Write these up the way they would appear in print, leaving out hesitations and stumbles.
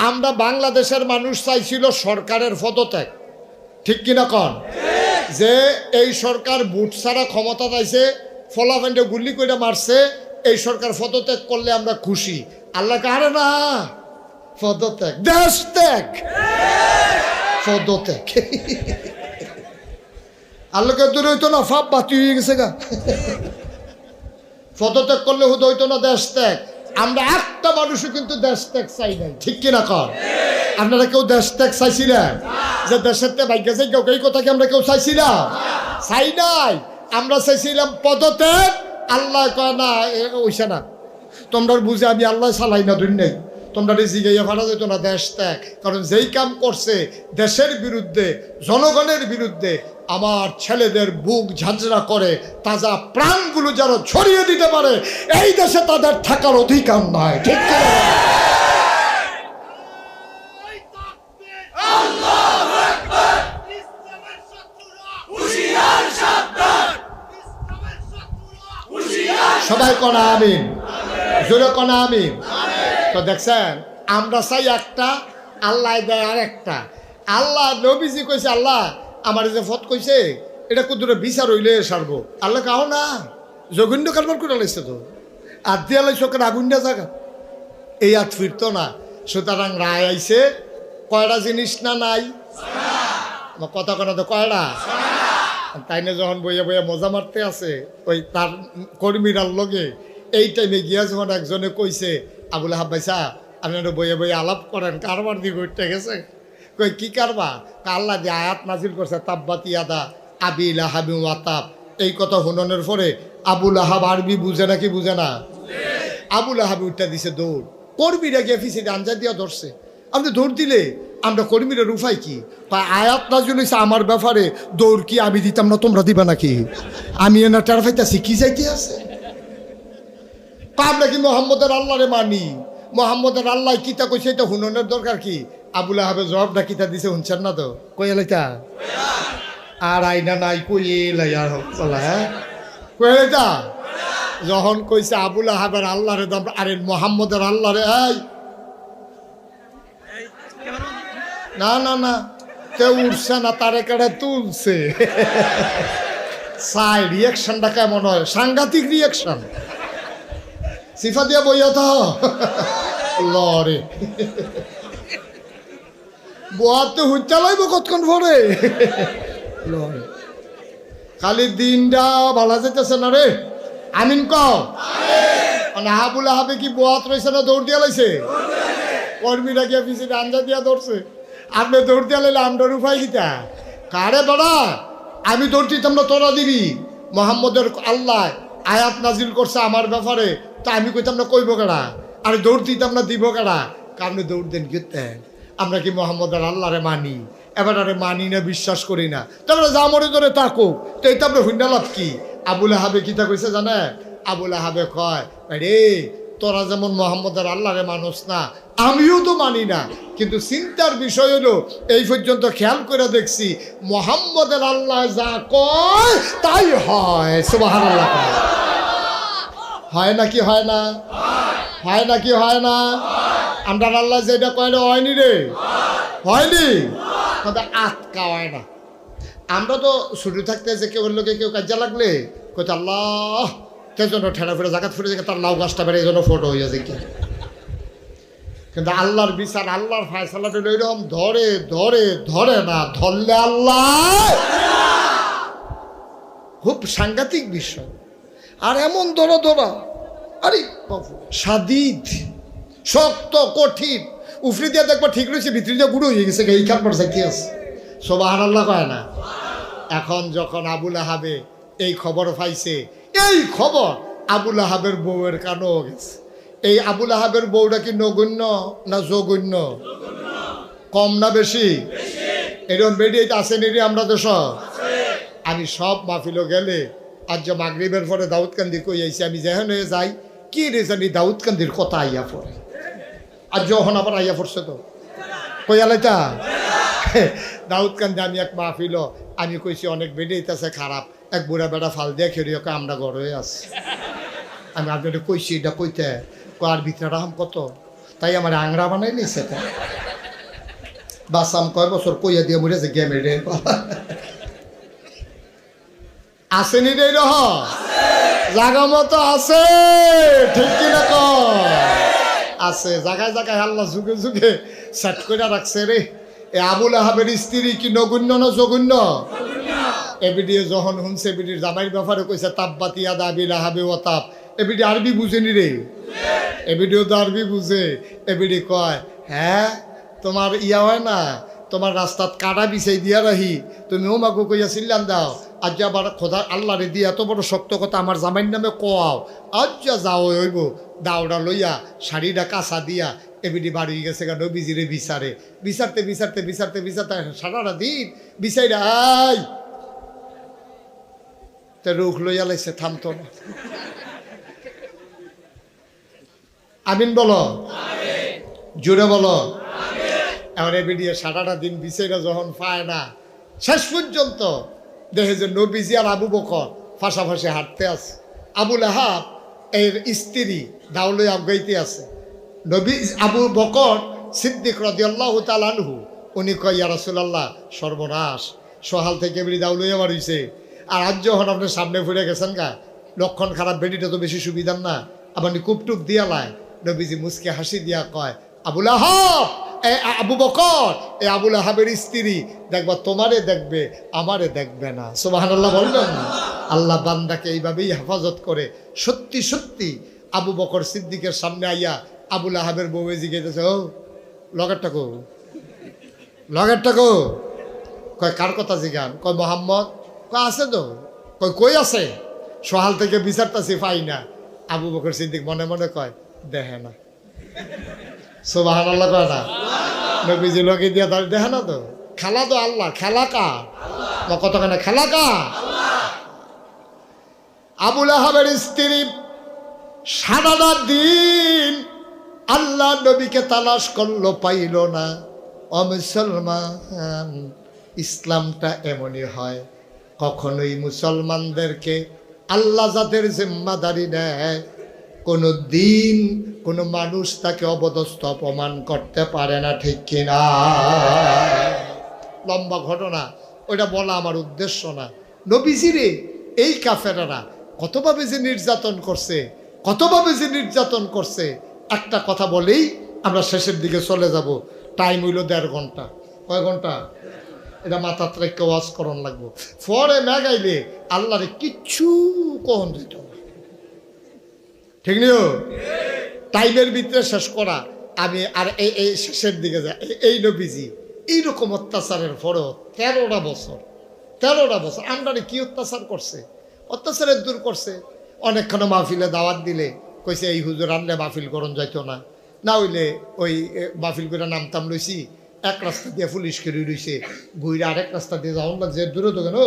আমরা বাংলাদেশের মানুষ চাইছিল সরকারের পদত্যাগ, ঠিক কিনা কন? যে এই সরকার বুট ছাড়া ক্ষমতা পাইছে, ফলাফেন্ডে গুলি করে মারছে, এই সরকার পদত্যাগ করলে আমরা খুশি। আল্লাহ কারে না, পদত্যাগ, দেশ ত্যাগ, পদত্যাগ। আল্লাহকে দূরে হইতো না, ফাপ বাতি হয়ে গেছে গা। পদত্যাগ করলে হুদ হইতো না, দেশ ত্যাগ। আমরা একটা মানুষও কিন্তু দেশ ত্যাগ চাই নাই, ঠিক কিনা কর? আপনারা কেউ দেশ ত্যাগ চাইছিলেন? যে দেশের ত্যাগ ভাগ্য চাই কেউ, এই কথা কি আমরা কেউ চাইছিলাম? চাই নাই। আমরা চাইছিলাম পদত্যাগ। আল্লাহ কয় না, ওইসা না, তোমরা বুঝে আমি আল্লাহ চালাই না, দুই নেই, তোমরা জিগাইয়া ফাটা যেত না দেশ ত্যাগ। কারণ যেই কাম করছে দেশের বিরুদ্ধে, জনগণের বিরুদ্ধে, আমার ছেলেদের বুক ঝাঁঝরা করে তাজা প্রাণগুলো যারা ছড়িয়ে দিতে পারে, এই দেশে তাদের থাকার অধিকার নয়, ঠিক কি? সবাই কনা আমিন, জোরে কনা আমিন। তো দেখছেন, আমরা চাই একটা, আল্লাহ দেয় আর একটা। আল্লাহ নবীজি কইছে, আল্লাহ আমার যে ফত কইছে এটা কুদুরে বিচার হইলে সারবো। আল্লাহ কাও না, জঘন্য কারবার করে লাইছে তো, আর দিয়া লাইছ কেন আগুন্ডা জায়গা, এই আর ফিরতো না। সুতরাং রায় আইছে, কয়টা জিনিস না নাই কথা কথা তো কয়টা, তাই না? যখন বইয়া বইয়া মজা মারতে আছে ওই তার কর্মীরার লগে, এই টাইমে গিয়া যখন একজনে কইছে, আবুল আহাব ভাইসা আপনারা বইয়া বইয়া আলাপ করেন, কারবার দিয়ে উঠতে গেছে। কই কি কারবা? আল্লাহ দিয়ে আয়াত নাজিল করছে, তাব্বাতি আদা আবি লাহাবি ওয়াতাব। এই কথা হুননের পরে আবুল আহাব আরবি বুঝে নাকি বুঝে না, আবুল আহাবি উঠটা দিছে দৌড়। কর্মীরা গিয়ে ফিসে আঞ্জা দিয়া ধরছে। আপনি দৌড় দিলে আমরা কর্মীরা রুফাই কি? আয়াত নাজিল হইছে আমার ব্যাপারে, দৌড় কি আমি দিতাম না তোমরা দিবা নাকি? আমি এনা টের পাইতাছি কি যাইতে আছে। আমরা কি মোহাম্মদের আল্লাহরে মানি? মোহাম্মদের আল্লাহ কিতা কইছে এটা হুননের দরকার কি? আবুল আহাবের জবাবটা কিতা দিছে শুনছেন না তো? কই এলাইতা আর আইনা নাই, কই এলাই আর হ্যাঁ কই এলাইতা। যখন কইছে আবুল আহাবের আল্লাহরে দাম, আরে মোহাম্মদের আল্লাহরে, এই না না না, তে উঠছে না, তারে কারে তুলছে। সাই রিয়াকশনটা কেমন হয়? সাংঘাতিক রিয়াকশন। সিফা দিয়া বইয়া তো লরে বোয়াতে হুইটা লাইব কতক্ষণ পরে লরে। খালি দিনটা ভালো যেতেছে না রে, আমিন কও। আহাবুল আহাবে কি বোয়াত রয়েছে না দৌড় দিয়া লাইছে? কর্মীরা গিয়া পিছিয়ে আঞ্জা দিয়া ধরছে। আপনি দৌড় দিয়া লাইলে আমরা রুফাই গীতা কারে বড়া? আমি দৌড় দিতাম না, তোরা দিবি। মোহাম্মদের আল্লাহ আয়াত নাজিল করছে আমার ব্যাপারে, তা আমি কইতাম না কইব কেডা? আর দৌড় দিতাম না দিব কেডা? কারণে দৌড় দেন গেতে। আমরা কি মোহাম্মদের আল্লাহরে মানি? এবার আরে মানি না, বিশ্বাস করি না, তারপরে যা মরে ধরে তাকো, তো এইটা আপনার হুন্ডা লাভ কি? আবুল আহাবে কিতা কইছে জানে? আবুল আহাবে কয়, রে তোরা যেমন মোহাম্মদের আল্লাহরে মানুষ না, আমিও তো মানি না, কিন্তু চিন্তার বিষয় হলো এই পর্যন্ত খেয়াল করে দেখছি মোহাম্মদের আল্লাহ যা কয় তাই হয়। সুবহানাল্লাহ। হয় নাকি হয় না? হয় নাকি হয় না? আমরা আল্লাহ যেটা কয় হয়নি রে, হয়নি, আটকা হয় না। আমরা তো ছুটি থাকতে যে কেউ লোকে কেউ কাজে লাগলে কইতে আল্লাহ, তার জন্য ঠেলা ফেরে জাকাত ফিরে তার লাউ গাছটা বেড়ে এই জন্য ফটো হয়ে যায় কি। কিন্তু আল্লাহর বিচার, আল্লাহর ফায়সালাটা এরকম ধরে ধরে ধরে না, ধরলে আল্লাহ খুব সাংঘাতিক বিষয়। আর এমন ধরা ধরা, আরে সাদিদ, শক্ত কঠিন, উফরি দিয়ে দেখবো ঠিক রয়েছে, ভিতরে দিয়ে গুঁড়ো হয়ে গেছে, এই খাবার চাইতে আছে। সুবহানাল্লাহ কয় না? এখন যখন আবুল আহাবে এই খবর পাইছে, এই খবর আবুল আহাবের বউয়ের কানও গেছে। এই আবুল আহাবের বউটা কি নগণ্য না জঘন্য? কম না বেশি? এরকম বেরিয়ে আসেনি রে আমরা দেশ। আমি সব মাহফিলও গেলে আজ যে মাগরিবের পরে দাউদকান্দি কই আইছি, আমি যেখানে যাই কি রে জানি দাউদকান্দির কথা আইয়া পড়ে। আর যখন আবার আইয়া পড়ছে তো কই আলাইতা দাউদকান্দি। আমি এক মাহফিল, আমি কইছি অনেক বেরিয়েছে খারাপ, এক বুড়া বেড়া ফাল দিয়ে খেয়ে আমরা ঘরে আছি। আমি আপনাদের কইছি এটা কইতে, আর ভিতরে রাহাম কত তাই আমার আংরা বানাই নিছে বাসাম কয় বছর কইয়া দিয়ে মরেছে গেমের আসেনি রে রহ জাগা মতো আছে ঠিক কিনা আছে জায়গায় জায়গায় আল্লাহ যুগে যুগে সেট করে রাখছে রে। এ আবুল আহাবের স্ত্রী কি নগণ্য না জঘন্য? এ ভিডিও যখন শুনছে ভিডিওর জামাইয়ের ব্যাপারে কইছে তাব্বাতি ইয়াদা আবিল আহাবে ও তাপ। এ ভিডিও আরবি বুঝেনি রে, এ ভিডিও তো আরবি বুঝে। এ ভিডিও কয় হ্যাঁ তোমার ইয়া হয় না, তোমার রাস্তাত কাটা বিছাই দিয়া রাহি, তুমি ও মাগো কইয়া চিল্লান দাও, আজ আবার খোদা আল্লাহ রে দিয়ে এত বড় শক্ত কথা আমার জামাইর নামে কোয়াও, আজ যাও হইব দাওড়া লইয়া শাড়িটা কাঁচা দিয়া এবিডি বাড়ি গেছে গা নবীজিরে বিচারে। বিচারতে বিচারতে বিচারতে বিচারতে সারাটা দিন বিচাইরা আই তে রুখ লইয়া লাইছে, থামতো না। আমিন বলো, জোরে বলো। এখন এবিডি সারাটা দিন বিচাইরা যখন পায় না, শেষ পর্যন্ত দেখে যে নবীজি আর আবু বকর ফাঁসাফাঁসি হাঁটতে আছে। আবুল আহাব এর স্ত্রী দাউলে আগাইতে আছে। নবী আবু বকর সিদ্দিক রাদিয়াল্লাহু তাআলা আনহু উনি কয় ইয়া রাসূলুল্লাহ সর্বনাশ, সহাল থেকে বেরি দাউলে আমার হইছে। আর আজ যখন আপনার সামনে ফুরে গেছেন গা, লক্ষণ খারাপ, বেডিটা তো বেশি সুবিধার না, আবার কুপটুপ দিয়া লায়। নবীজি মুসকে হাসি দিয়া কয় আবুল আহাব, এ আবু বকর, এ আবুল আহাবের স্ত্রী দেখবা তোমারে দেখবে, আমারে দেখবে না। সুবহানাল্লাহ বলবেন না? আল্লাহ বান্দাকে এইভাবেই হেফাজত করে। সত্যি সত্যি আবু বকর সিদ্দিকের সামনে আইয়া আবুল আহাবের বউয়ে জিজ্ঞেসে, ও লগেরটা কো, লগেরটা কো? কয় কার কথা জিগান? কয় মোহাম্মদ। কয় আছে তো। কয় কই আছে? সহাল থেকে বিচারতাছি পাই না। আবু বকর সিদ্দিক মনে মনে কয় দেখে না। সুবহানাল্লাহ কয় না? নবীজি লগে দিয়া তার দেখে না তো। খেলা তো আল্লাহ, খেলা কার? কত কেন খেলা কার? আবুল আহাবের স্ত্রী সারাটা দিন আল্লাহ নবীকে তালাশ করলো, পাইল না। ও মুসলমান, ইসলামটা এমনই হয়, কখনোই মুসলমানদেরকে আল্লাহ যাদের জিম্মাদারি নেয় কোনো দিন কোনো মানুষ তাকে অবদস্থ অপমান করতে পারে না, ঠিক কিনা? লম্বা ঘটনা, ওইটা বলা আমার উদ্দেশ্য না। নবীজিরে এই কাফেরারা কতভাবে যে নির্যাতন করছে, কতভাবে যে নির্যাতন করছে, একটা কথা বলেই আমরা শেষের দিকে চলে যাব। টাইম হইল 1.5 ঘন্টা। কয় ঘন্টা? এটা মাথার রেখে ওয়াজ করন লাগবো। ফরে মেগাইলে আল্লাহরে কিচ্ছু কখন দিত না, ঠিক নিও? টাইমের ভিতরে শেষ করা। আমি আর এই শেষের দিকে যাই। এই নবীজি এইরকম অত্যাচারের পরও 13টা বছর আমরারে কি অত্যাচার করছে, অত্যাচারের দূর করছে। অনেকক্ষণ মাহফিলে দাওয়াত দিলে কইছে এই হুজুর আনলে মাহফিল করন যাইতো না, না হইলে ওই মাহফিল করে নামতাম লইছি, এক রাস্তা দিয়ে পুলিশ কেড়ে রইছে, ঘুরে আরেক রাস্তা দিয়ে যাওয়ার না, যে দূরে তো কেন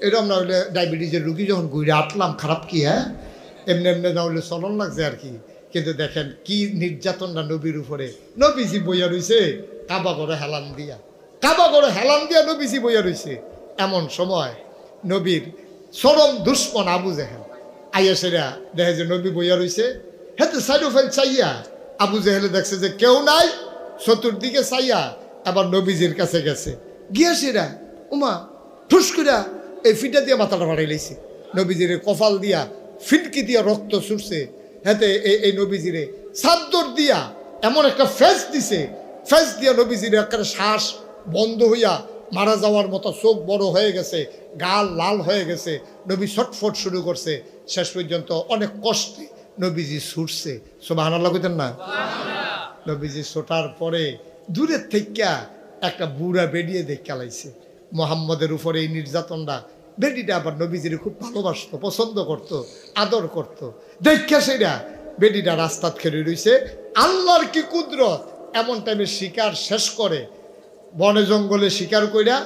এরকম না হইলে ডায়াবেটিসের রুগী যখন ঘুরে আটলাম, খারাপ কি? হ্যাঁ, এমনি এমনি না হইলে চলন লাগছে আর কি। কিন্তু দেখেন কি নির্যাতনটা নবীর উপরে। নবীজি বইয়া রইছে কাবা করে হেলান দিয়া, কাবা করে হেলান দিয়া নবীজি বইয়া রইছে। এমন সময় নবীর চরম দুশ্মন আবু জেহেল আইয়া সেরা দেখে যে নবী বইয়া রইছে, হেতে সাইডো ফেল চাইয়া আবু জেহেলে দেখছে যে কেউ নাই, চতুর্দিকে চাইয়া আবার নবীজির কাছে গেছে। গিয়া সেরা উমা ঠুস করিয়া এই ফিটা দিয়ে মাথাটা বাড়াই লাইছে। নবীজির কপাল দিয়া ফিটকি দিয়া রক্ত ছুটছে। হেতে এই নবীজিরে চাদর দিয়া এমন একটা ফেস দিছে, ফেস দিয়া নবীজির একটা শ্বাস বন্ধ হইয়া মারা যাওয়ার মতো, চোখ বড় হয়ে গেছে, গাল লাল হয়ে গেছে। নবী ছটফট শুরু করছে। শেষ পর্যন্ত অনেক কষ্টে নবীজি ছুটছে। সুবহানাল্লাহ কইতেন না? নবীজি ছোটার পরে দূরের থেকে একটা বুড়া বেডিয়ে দেখে লাইছে মোহাম্মদের উপরে এই নির্যাতনটা। বেডিটা আবার নবীজির খুব ভালোবাসত, পছন্দ করত, আদর করত। দেখা সেটা বেডিটা রাস্তাত খেলে রইছে। আল্লাহর কি কুদরত, এমন টাইমে শিকার শেষ করে বনে জঙ্গলে শিকার কইরা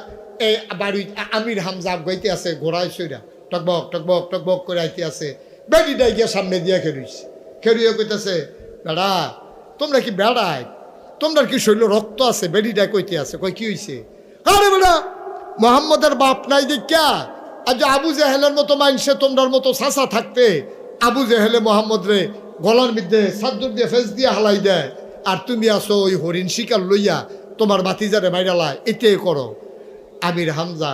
এই বাড়ি আমির হামজা গাইতে আছে, ঘোড়ায় সইরা টকবক টকবক টকবক করে আইতে আছে। বেডিটাই গিয়া সামনে দিয়া খেলুইছে, খেলুইয়া কইতেছে বেড়া তোমরা কি বেড়ায়, তোমরা কি শৈল রক্ত আছে? বেডিটা কইতে আছে। কই কি হইছে? আরে বেড়া মোহাম্মদের বাপ নাই দেখা আজ আবু জেহেলের মতো মাইনসে তোমরার মতো চাচা থাকতে আবু জেহেলে মোহাম্মদ রে গলার মধ্যে চাদর দিয়ে ফেস দিয়ে হালাই দেয়, আর তুমি আসো ওই হরিণ শিকার লইয়া তোমার বাতিজারে মাইরালা, এটাই করো। আমির হামজা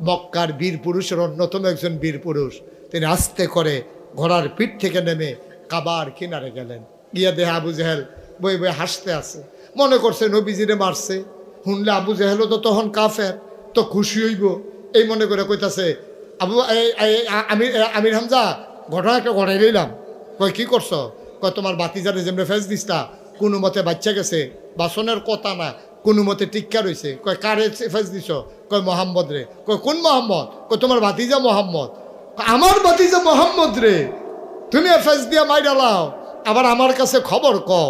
মক্কার বীর পুরুষের অন্যতম একজন বীর পুরুষ। তিনি আস্তে করে ঘোড়ার পিঠ থেকে নেমে কাবার কিনারে গেলেন। গিয়া দেহে আবু জেহেল বই বই হাসতে আছে, মনে করছে নবীজিরে মারছে। শুনলে আবু জেহেলও তো তখন কাফের, তো খুশি হইব এই মনে করে কইতাছে, আমির হামজা ঘটনাটা ঘটাই লইলাম। কয় কি করছো? কয় তোমার বাতিজারে যেমনি ফেস দিসটা কোনো মতে বাচ্চা গেছে, বাসনের কথা না, কোনো মতে টিক্কা রয়েছে। কয় কারে ফেস দিছ? কয় মোহাম্মদ রে। কয় কোন মোহাম্মদ? কয় তোমার ভাতিজা মোহাম্মদ। আমার ভাতিজা মোহাম্মদ রে তুমি ফেস দিয়া মাইরালাও, আবার আমার কাছে খবর কও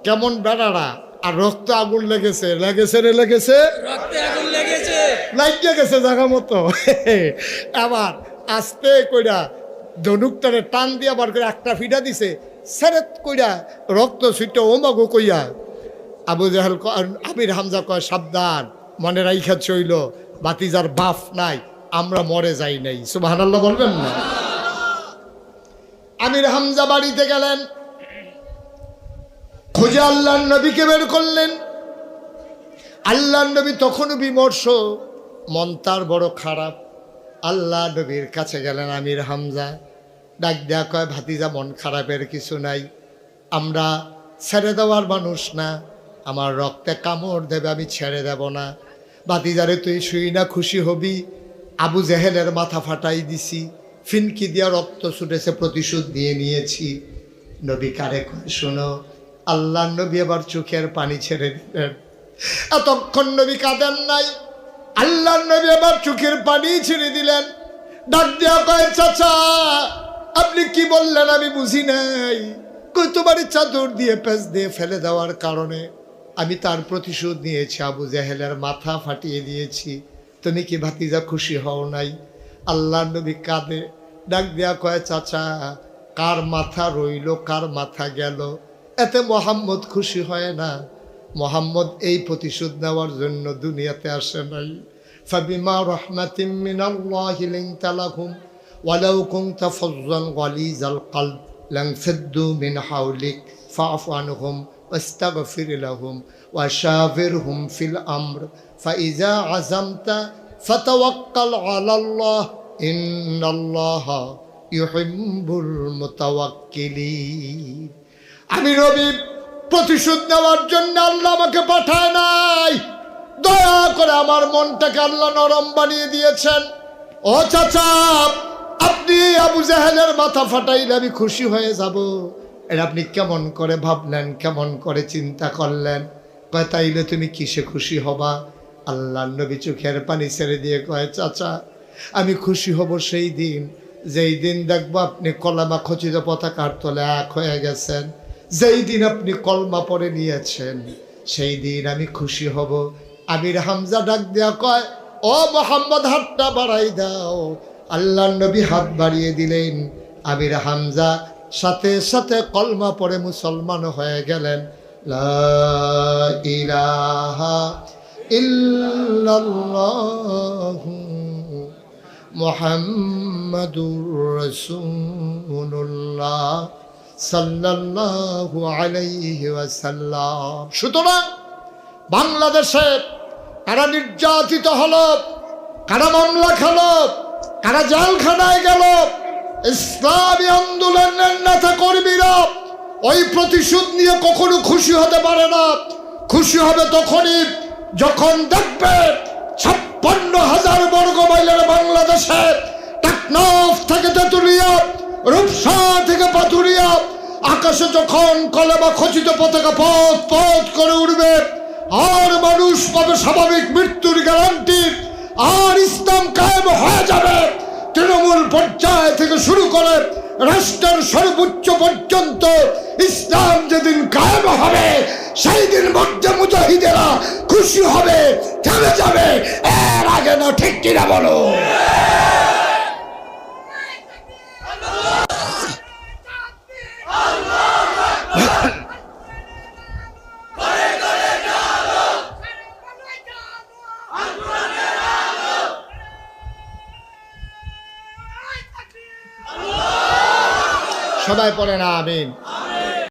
কেমন বেড়ারা। আর রক্ত আগুন লেগেছে, লেগেছে রে লেগেছে, রক্তে আগুন লেগেছে, লাগিয়ে গেছে জায়গা মতো। আবার আস্তে কইরা ধনুকটারে টান দিয়ে আবার করে একটা ফিটা দিছে, সেরেত কইরা রক্ত ছুটে ওমাগো কইয়া আবু জাহেল আমির হামজা কয় সাবধান, মনে রাইখা চইল বাতিজার বাপ নাই, আমরা মরে যাই নাই। সুবহানাল্লাহ বলবেন না? আমির হামজা বাড়িতে গেলেন, খুঁজে আল্লাহর নবীকে বের করলেন। আল্লাহর নবী তখনও বিমর্ষ, মন তার বড় খারাপ। আল্লাহ নবীর কাছে গেলেন আমির হামজা, ডাক দেয়া কয় ভাতিজা মন খারাপের কিছু নাই, আমরা ছেড়ে দেওয়ার মানুষ না, আমার রক্তে কামড় দেবে, আমি ছেড়ে দেব না। ভাতিজারে তুই শুই না খুশি হবি, আবু জেহেলের মাথা ফাটাই দিছি, ফিনকি দিয়া রক্ত ছুটেছে, প্রতিশোধ দিয়ে নিয়েছি। নবী কারে কয় শোনো। আল্লাহ নবী আবার চোখের পানি ছেড়ে দিলেন। এতক্ষণ নবী কাঁদেন নাই, আল্লাহ নবী আবার চোখের পানি ছেড়ে দিলেন। ডাক দেয়া কয় চাচা আপনি কি বললেন আমি বুঝি নাই। কই তোমার চাদর দিয়ে পেঁচ দিয়ে ফেলে দেওয়ার কারণে আমি তার প্রতিশোধ নিয়েছি, আবু জেহেলের মাথা ফাটিয়ে দিয়েছি। তুমি কি ভাতিজা খুশি হও নাই? আল্লাহ নবী কাঁদে। ডাক দেয়া কয় চাচা কার মাথা রইল কার মাথা গেল, এতে মোহাম্মদ খুশি হয় না। মোহাম্মদ এই প্রতিশোধ নেওয়ার জন্য দুনিয়াতে আসে নাই। ফাবিমা রাহমাতিম মিনাল্লাহি লিনতা লাহুম ওয়ালাউ কুনতা ফাজ্জান গালিজাল কলব লানফাদ্দু মিন হাওলিক ফাআফু আনহুম ওয়াস্তাগফির লাহুম ওয়াশাবিরহুম ফিল আমর ফাইজা আযামতা ফাতাওয়াক্কাল আলাল্লাহ ইন্নাল্লাহা ইউহিব্বুল মুতাওয়াক্কিলিন। আমি নবী প্রতিশোধ নেওয়ার জন্য আল্লাহ আমাকে পাঠায় নাই, দয়া করে আমার মনটাকে আল্লাহ নরম বানিয়ে দিয়েছেন। ও চাচা আপনি আবু জেহেলের মাথা ফাটাইলে আমি খুশি হয়ে যাব, এটা আপনি কেমন করে ভাবলেন, কেমন করে চিন্তা করলেন? কয় তাইলে তুমি কিসে খুশি হবা? আল্লাহ নবী চোখের পানি ছেড়ে দিয়ে কয় চাচা আমি খুশি হব সেই দিন, যেই দিন দেখবো আপনি কলমা খচিত পতাকার তলে এক হয়ে গেছেন, যেই দিন আপনি কলমা পড়ে নিয়েছেন, সেই দিন আমি খুশি হব। আমির হামজা ডাক দেয়া কয় ও মোহাম্মদ হাতটা বাড়াই দাও। আল্লাহ নবী হাত বাড়িয়ে দিলেন, আমির হামজা সাথে সাথে কলমা পড়ে মুসলমান হয়ে গেলেন। লা ইলাহা ইল্লাল্লাহু মুহাম্মাদুর রাসূলুল্লাহ সাল্লাল্লাহু আলাইহি ওয়াসাল্লাম। সুতরাং বাংলাদেশে কারা নির্যাতিত হলো, কারা মামলা খেলো, কারা জেলখানায় গেল, ইসলামী আন্দোলনের নেতা কর্মীরা ওই প্রতিশোধ নিয়ে কখনো খুশি হতে পারে না। খুশি হবে তখনই যখন দেখবে 56,000 বর্গ মাইলের বাংলাদেশে টেকনাফ থেকে তেঁতুলিয়া, রূপসা থেকে পাথুরিয়া, আকাশে যখন কলেমা খচিত পতাকা পথ পথ করে উঠবে, আর মানুষ পাবে স্বাভাবিক মৃত্যুর গ্যারান্টি, আর ইসলাম কায়েম হয়ে যাবে। তৃণমূল পর্যায় থেকে শুরু করে রাষ্ট্রের সর্বোচ্চ পর্যন্ত ইসলাম যেদিন কায়েম হবে, সেই দিন মধ্যে মুজাহিদেরা খুশি হবে, থেমে যাবে। এর আগে না, ঠিক কিনা বলো? সবাই পড়ে না আমিন।